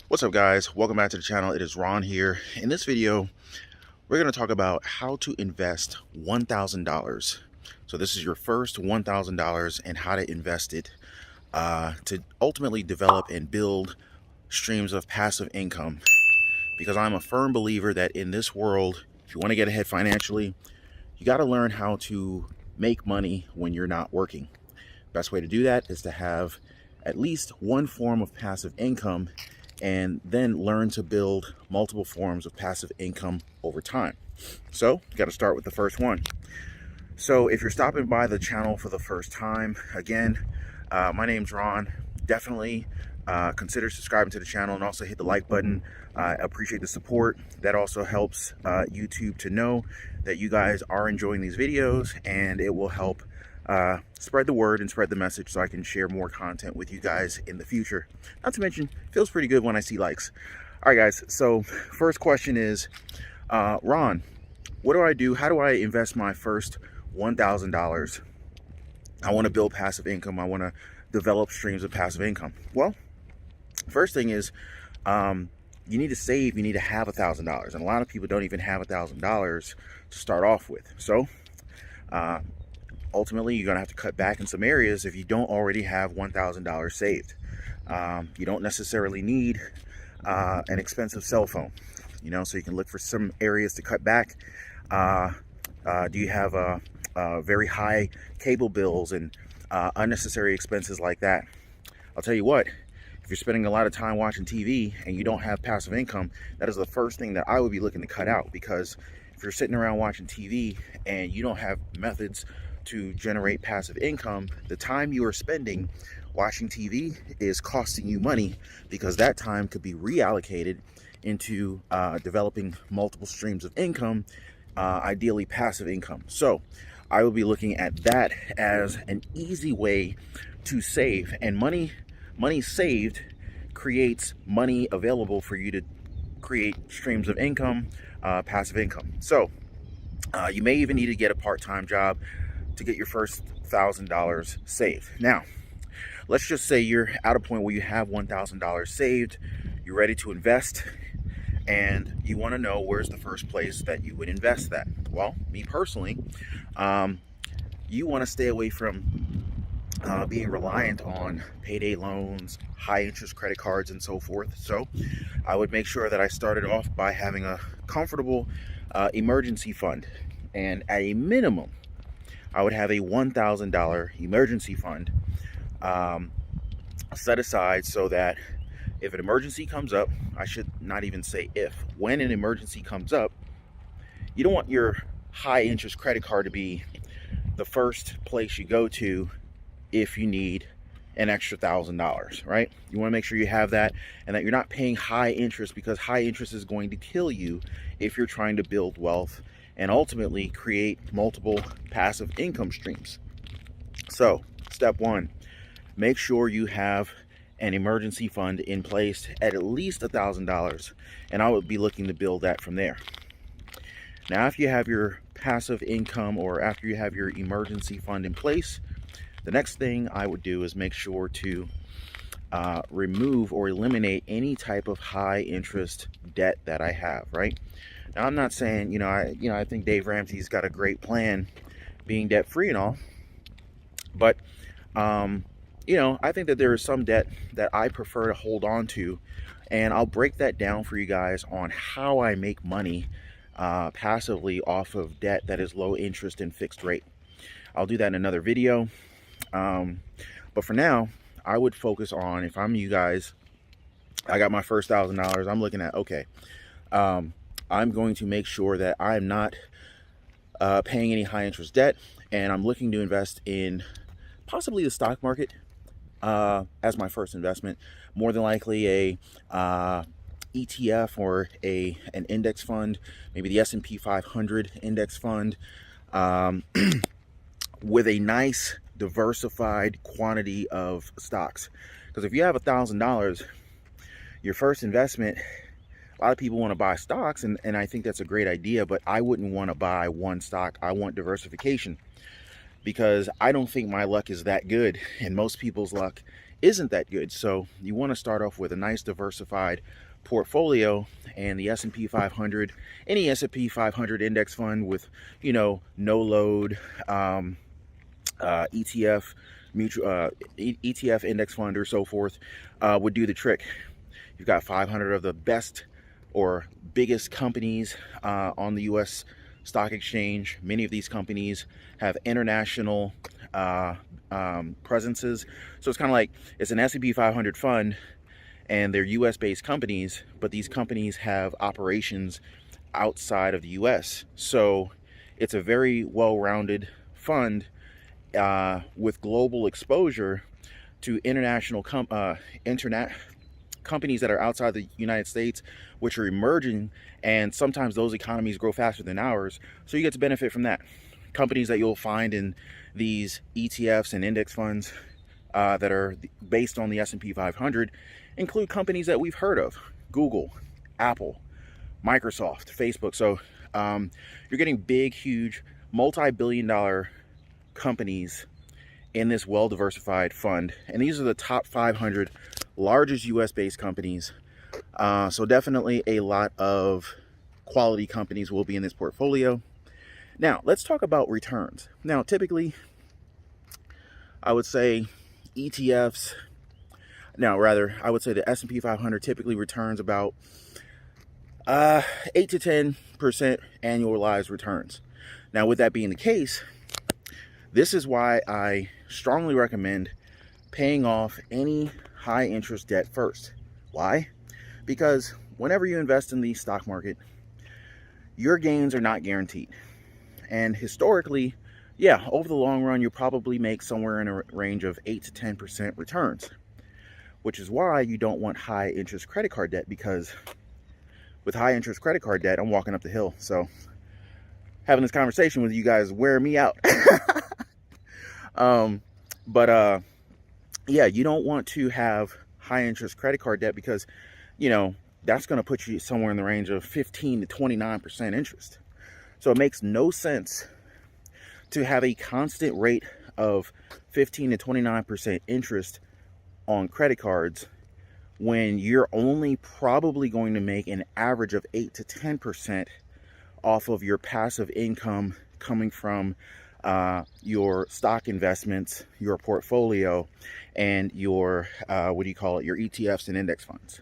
What's up, guys? Welcome back to the channel. It is Ron here. In this video, we're going to talk about how to invest $1,000. So this is your first $1,000 and how to invest it to ultimately develop and build streams of passive income. Because I'm a firm believer that in this world, if you want to get ahead financially, you got to learn how to make money when you're not working. Best way to do that is to have at least one form of passive income and then learn to build multiple forms of passive income over time. So you got to start with the first one. So if you're stopping by the channel for the first time, again, my name's Ron. Definitely consider subscribing to the channel and also hit the like button. I appreciate the support. That also helps YouTube to know that you guys are enjoying these videos, and it will help spread the word and spread the message so I can share more content with you guys in the future. Not to mention, feels pretty good when I see likes. All right, guys, so first question is, Ron, what do I do? How do I invest my first $1,000? I want to build passive income. I want to develop streams of passive income. Well, first thing is, you need to save. You need to have $1,000, and a lot of people don't even have $1,000 to start off with. So ultimately, you're going to have to cut back in some areas if you don't already have $1,000 saved. You don't necessarily need an expensive cell phone, so you can look for some areas to cut back. Do you have very high cable bills and unnecessary expenses like that? I'll tell you what, if you're spending a lot of time watching TV and you don't have passive income, that is the first thing that I would be looking to cut out. Because if you're sitting around watching TV and you don't have methods to generate passive income, the time you are spending watching TV is costing you money, because that time could be reallocated into developing multiple streams of income, ideally passive income. So I will be looking at that as an easy way to save, and money saved creates money available for you to create streams of income, passive income. So you may even need to get a part-time job to get your first $1,000 saved. Now, let's just say you're at a point where you have $1,000 saved, you're ready to invest, and you want to know where's the first place that you would invest that. Well, me personally, you want to stay away from being reliant on payday loans, high interest credit cards, and so forth. So I would make sure that I started off by having a comfortable emergency fund, and at a minimum I would have a $1,000 emergency fund set aside, so that if an emergency comes up, I should not even say if, when an emergency comes up, you don't want your high interest credit card to be the first place you go to if you need an extra $1,000, right? You want to make sure you have that, and that you're not paying high interest, because high interest is going to kill you if you're trying to build wealth and ultimately create multiple passive income streams. So step one, make sure you have an emergency fund in place at least $1,000, and I would be looking to build that from there. Now, if you have your passive income, or after you have your emergency fund in place, the next thing I would do is make sure to remove or eliminate any type of high interest debt that I have, right? Now, I'm not saying, I think Dave Ramsey's got a great plan, being debt free and all, but I think that there is some debt that I prefer to hold on to, and I'll break that down for you guys on how I make money passively off of debt that is low interest and fixed rate. I'll do that in another video. But for now, I would focus on, if I'm you guys, I got my first $1,000, I'm looking at, okay, I'm going to make sure that I'm not paying any high interest debt, and I'm looking to invest in possibly the stock market as my first investment. More than likely a ETF or an index fund, maybe the S&P 500 index fund, with a nice diversified quantity of stocks. Because if you have $1,000, your first investment, a lot of people want to buy stocks, and I think that's a great idea, but I wouldn't want to buy one stock. I want diversification, because I don't think my luck is that good, and most people's luck isn't that good. So you want to start off with a nice diversified portfolio, and the S&P 500, any S&P 500 index fund with, no load, ETF, ETF index fund or so forth, would do the trick. You've got 500 of the best or biggest companies on the US stock exchange. Many of these companies have international presences. So it's kind of like it's an S&P 500 fund and they're US based companies, but these companies have operations outside of the US. So it's a very well-rounded fund with global exposure to international companies that are outside the United States, which are emerging, and sometimes those economies grow faster than ours. So you get to benefit from that. Companies that you'll find in these ETFs and index funds that are based on the S&P 500 include companies that we've heard of: Google, Apple, Microsoft, Facebook. So you're getting big, huge, multi-billion-dollar companies in this well-diversified fund, and these are the top 500 largest US-based companies. So definitely a lot of quality companies will be in this portfolio. Now let's talk about returns. Now typically I would say ETFs, I would say the S&P 500 typically returns about 8 to 10% annualized returns. Now with that being the case, this is why I strongly recommend paying off any high interest debt first. Why? Because whenever you invest in the stock market, your gains are not guaranteed. And historically, over the long run, you'll probably make somewhere in a range of 8 to 10% returns, which is why you don't want high interest credit card debt, because with high interest credit card debt, I'm walking up the hill. So having this conversation with you guys wear me out. You don't want to have high interest credit card debt because, that's going to put you somewhere in the range of 15 to 29% interest. So it makes no sense to have a constant rate of 15 to 29% interest on credit cards when you're only probably going to make an average of 8 to 10% off of your passive income coming from your stock investments, your portfolio, and your your ETFs and index funds.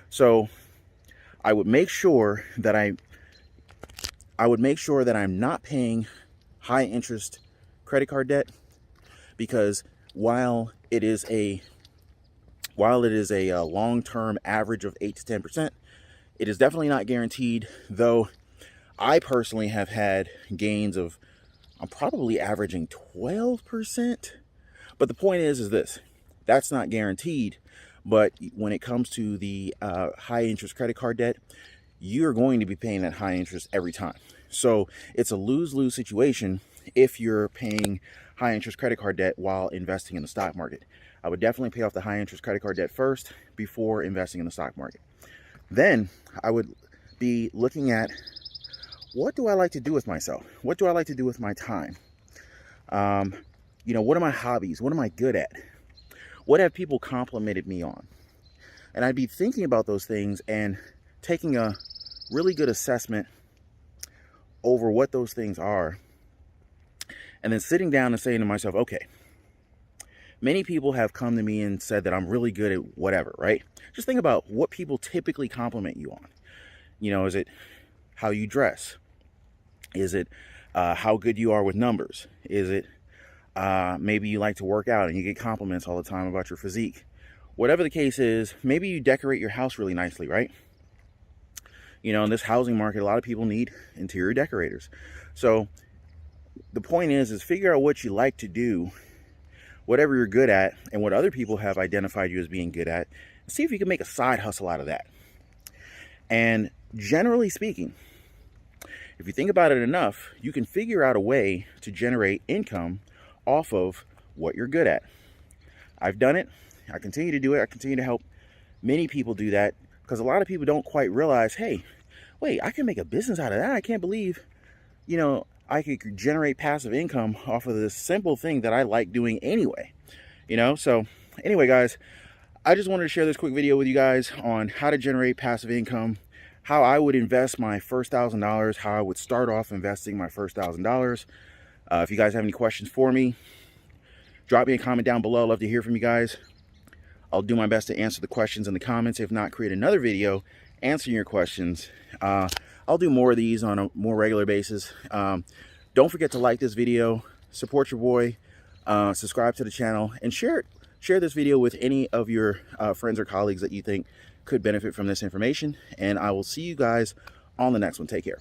So I would make sure that I'm not paying high interest credit card debt, because while it is a long-term average of 8 to 10%, it is definitely not guaranteed. Though I personally have had gains of, I'm probably averaging 12%. But the point is this: that's not guaranteed. But when it comes to the high interest credit card debt, you're going to be paying that high interest every time. So it's a lose-lose situation if you're paying high interest credit card debt while investing in the stock market. I would definitely pay off the high interest credit card debt first before investing in the stock market. Then I would be looking at, what do I like to do with myself? What do I like to do with my time? What are my hobbies? What am I good at? What have people complimented me on? And I'd be thinking about those things and taking a really good assessment over what those things are. And then sitting down and saying to myself, okay, many people have come to me and said that I'm really good at whatever, right? Just think about what people typically compliment you on. Is it how you dress? Is it how good you are with numbers? Is it maybe you like to work out and you get compliments all the time about your physique? Whatever the case is, maybe you decorate your house really nicely, right? In this housing market, a lot of people need interior decorators. So the point is figure out what you like to do, whatever you're good at, and what other people have identified you as being good at, and see if you can make a side hustle out of that. And generally speaking, if you think about it enough, you can figure out a way to generate income off of what you're good at. I've done it. I continue to do it. I continue to help many people do that, because a lot of people don't quite realize, hey, wait, I can make a business out of that. I can't believe, I could generate passive income off of this simple thing that I like doing anyway. So anyway, guys, I just wanted to share this quick video with you guys on how to generate passive income, how I would invest my first $1,000, how I would start off investing my first $1,000. If you guys have any questions for me, drop me a comment down below. I'd love to hear from you guys. I'll do my best to answer the questions in the comments. If not, create another video answering your questions. I'll do more of these on a more regular basis. Don't forget to like this video, support your boy, subscribe to the channel, and share this video with any of your friends or colleagues that you think could benefit from this information. And I will see you guys on the next one. Take care.